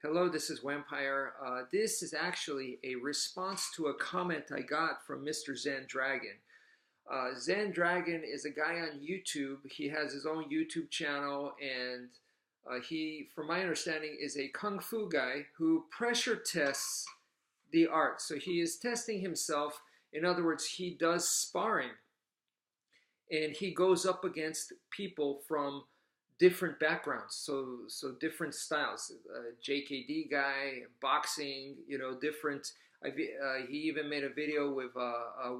Hello, this is wmpyr. This is actually a response to a comment I got from Mr. Zen-Dragon. Zen-Dragon is a guy on YouTube. He has his own YouTube channel, and he, from my understanding, is a kung fu guy who pressure tests the art. So he is testing himself. In other words, he does sparring, and he goes up against people from different backgrounds, so different styles. JKD guy, boxing, different. He even made a video with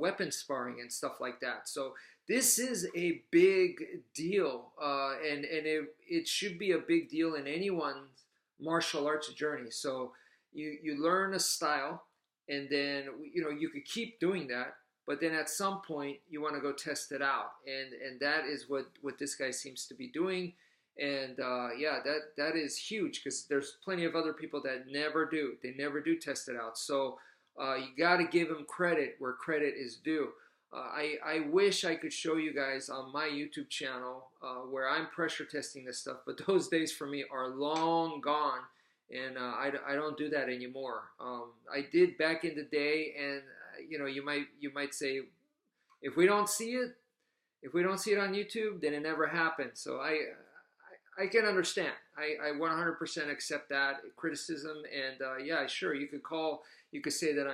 weapon sparring and stuff like that. So this is a big deal, and it should be a big deal in anyone's martial arts journey. So you learn a style, and then you could keep doing that. But then at some point you want to go test it out, and that is what this guy seems to be doing. And yeah, that is huge, because there's plenty of other people that never do. They never do test it out. So you got to give him credit where credit is due. I wish I could show you guys on my YouTube channel where I'm pressure testing this stuff, but those days for me are long gone, and I don't do that anymore. I did back in the day, and you might say, if we don't see it on YouTube, then it never happened. So I can understand. I 100% accept that criticism, and yeah, sure, you could say that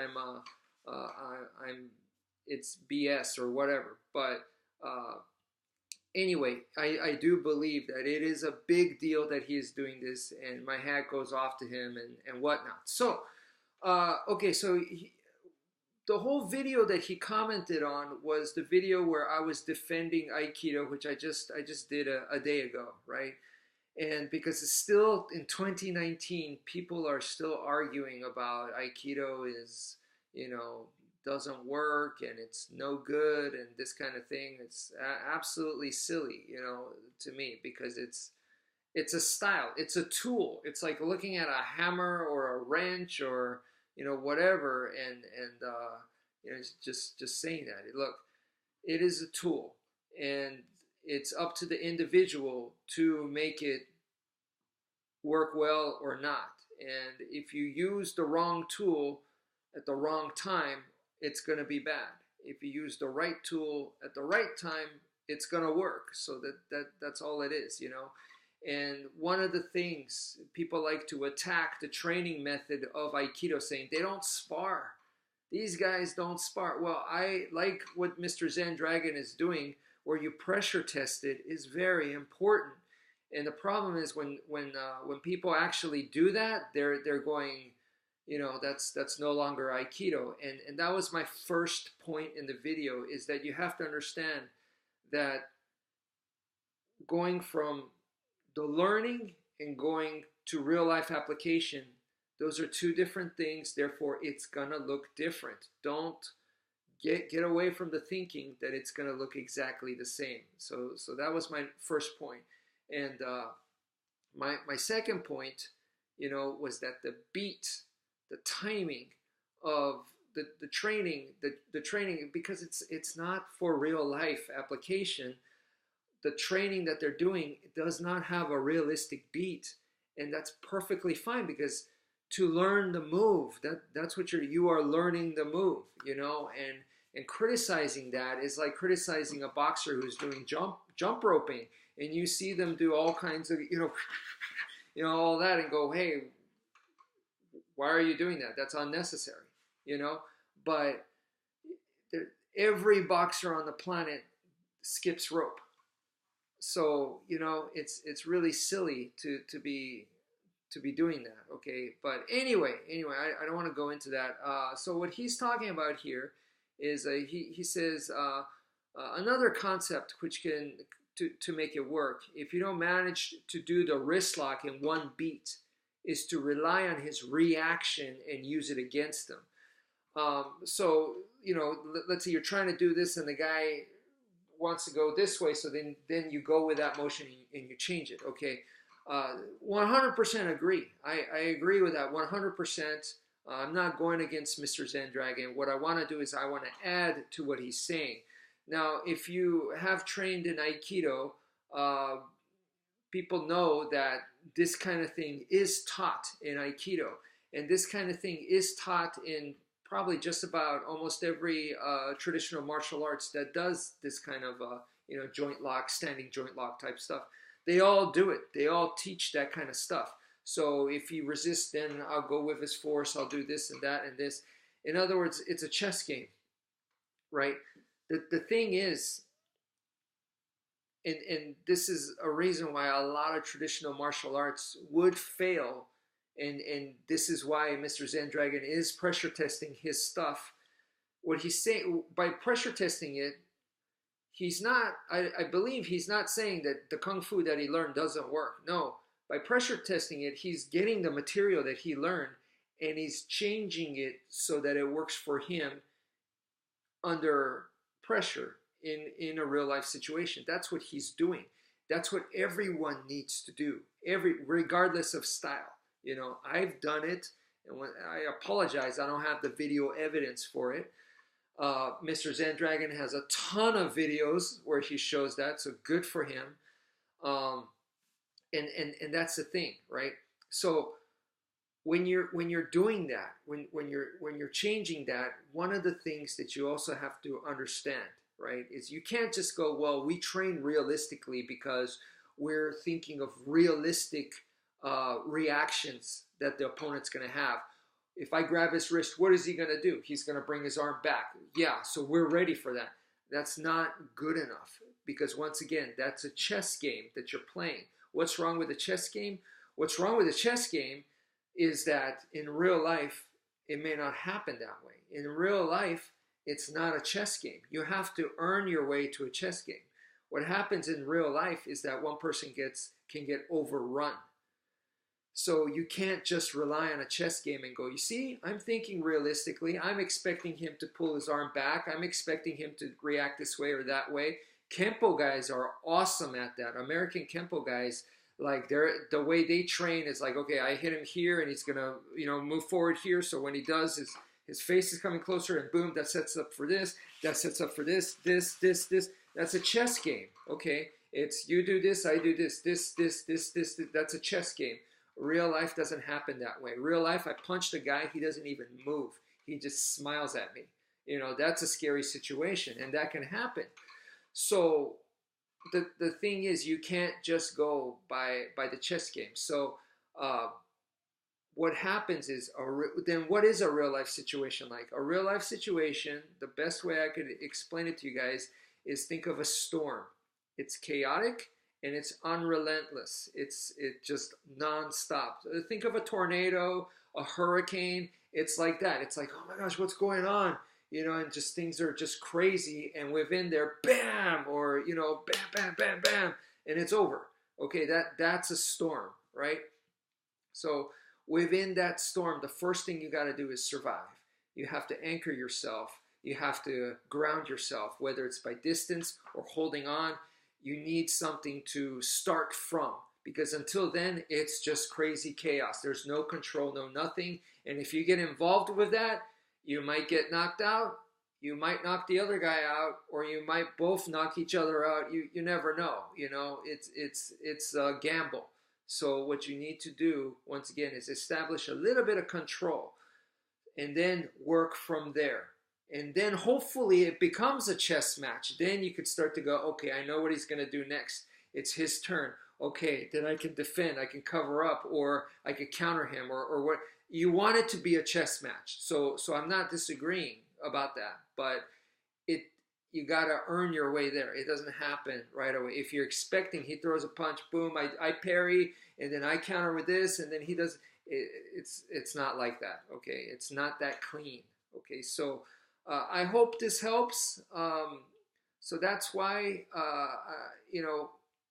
it's BS or whatever. But anyway, I do believe that it is a big deal that he is doing this, and my hat goes off to him and whatnot. So okay, so the whole video that he commented on was the video where I was defending Aikido, which I just did a day ago, right? And because it's still in 2019, people are still arguing about Aikido is, doesn't work and it's no good and this kind of thing. It's absolutely silly, to me, because it's a style, it's a tool. It's like looking at a hammer or a wrench or whatever, and just saying that. Look, it is a tool, and it's up to the individual to make it work well or not. And if you use the wrong tool at the wrong time, it's going to be bad. If you use the right tool at the right time, it's going to work. So that's all it is, And one of the things people like to attack the training method of Aikido, saying they don't spar. These guys don't spar. Well, I like what Mr. Zen-Dragon is doing, where you pressure test it, is very important. And the problem is when people actually do that, they're going, that's no longer Aikido. And that was my first point in the video, is that you have to understand that going from the learning and going to real life application, those are two different things. Therefore, it's gonna look different. Don't get away from the thinking that it's gonna look exactly the same. So that was my first point. And my second point, was that the beat, the timing of the training, the training, because it's not for real life application. The training that they're doing does not have a realistic beat, and that's perfectly fine, because to learn the move, that's what you are learning the move, and criticizing that is like criticizing a boxer who's doing jump roping, and you see them do all kinds of all that, and go, hey, why are you doing that? That's unnecessary, But every boxer on the planet skips rope. So it's really silly to be doing that, okay? But anyway, I don't want to go into that. So what he's talking about here is he says another concept which can to make it work, if you don't manage to do the wrist lock in one beat, is to rely on his reaction and use it against him. So let's say you're trying to do this and the guy wants to go this way, so then you go with that motion and you change it, okay? 100% agree. I agree with that 100%. I'm not going against Mr. Zen-Dragon. What I want to do is I want to add to what he's saying. Now, if you have trained in Aikido, people know that this kind of thing is taught in Aikido, and this kind of thing is taught in probably just about almost every traditional martial arts that does this kind of joint lock, standing joint lock type stuff. They all do it. They all teach that kind of stuff. So if he resists, then I'll go with his force. I'll do this and that and this. In other words, it's a chess game, right? The thing is, and this is a reason why a lot of traditional martial arts would fail, and this is why Mr. Zen-Dragon is pressure testing his stuff. What he's saying, by pressure testing it, he's not, I believe he's not saying that the Kung Fu that he learned doesn't work. No, by pressure testing it, he's getting the material that he learned and he's changing it so that it works for him under pressure in a real life situation. That's what he's doing. That's what everyone needs to do, regardless of style. You know, I've done it, and when I apologize, I don't have the video evidence for it. Mr. Zen-Dragon has a ton of videos where he shows that, so good for him. And that's the thing, right? So when you're doing that, when you're changing that, one of the things that you also have to understand, right, is you can't just go, well, we train realistically because we're thinking of realistic reactions that the opponent's going to have. If I grab his wrist, what is he going to do? He's going to bring his arm back. Yeah, so we're ready for that. That's not good enough because, once again, that's a chess game that you're playing. What's wrong with a chess game? What's wrong with a chess game is that in real life, it may not happen that way. In real life, it's not a chess game. You have to earn your way to a chess game. What happens in real life is that one person can get overrun. So you can't just rely on a chess game and go, you see, I'm thinking realistically. I'm expecting him to pull his arm back. I'm expecting him to react this way or that way. Kempo guys are awesome at that. American Kempo guys, like the way they train is like, okay, I hit him here and he's going to, move forward here. So when he does, his face is coming closer and boom, that sets up for this. That sets up for this. That's a chess game, okay? It's you do this, I do this. This. That's a chess game. Real life doesn't happen that way. Real life, I punched a guy, he doesn't even move. He just smiles at me. That's a scary situation, and that can happen. So the thing is, you can't just go by the chess game. So what happens is, then what is a real life situation like? A real life situation, the best way I could explain it to you guys is think of a storm. It's chaotic and it's unrelentless. It's just nonstop. Think of a tornado, a hurricane. It's like that. It's like, oh my gosh, what's going on? And just things are just crazy. And within there, bam, or bam, bam, bam, bam, and it's over. Okay, that's a storm, right? So within that storm, the first thing you got to do is survive. You have to anchor yourself. You have to ground yourself, whether it's by distance or holding on. You need something to start from, because until then, it's just crazy chaos. There's no control, no nothing. And if you get involved with that, you might get knocked out. You might knock the other guy out, or you might both knock each other out. You never know. It's a gamble. So what you need to do, once again, is establish a little bit of control and then work from there. And then hopefully it becomes a chess match. Then you could start to go, okay, I know what he's going to do next. It's his turn. Okay, then I can defend, I can cover up, or I could counter him, or what. You want it to be a chess match. So I'm not disagreeing about that, but you got to earn your way there. It doesn't happen right away. If you're expecting he throws a punch, boom, I parry, and then I counter with this, and then he does, it's not like that, okay? It's not that clean, okay? So I hope this helps. So that's why,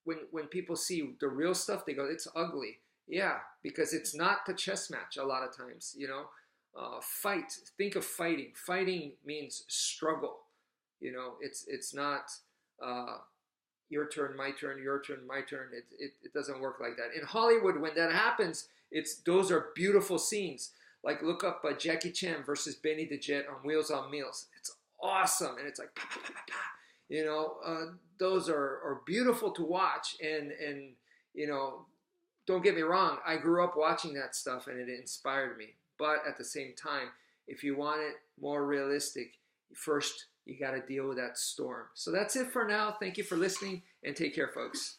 when people see the real stuff, they go, it's ugly. Yeah, because it's not the chess match a lot of times, fight. Think of fighting. Fighting means struggle. It's not your turn, my turn, your turn, my turn. It doesn't work like that. In Hollywood, when that happens, those are beautiful scenes. Like look up Jackie Chan versus Benny the Jet on Wheels on Meals. It's awesome, and it's like pa, pa, pa, pa, pa. Those are beautiful to watch, and don't get me wrong, I grew up watching that stuff and it inspired me. But at the same time, if you want it more realistic, first you got to deal with that storm. So that's it for now. Thank you for listening and take care, folks.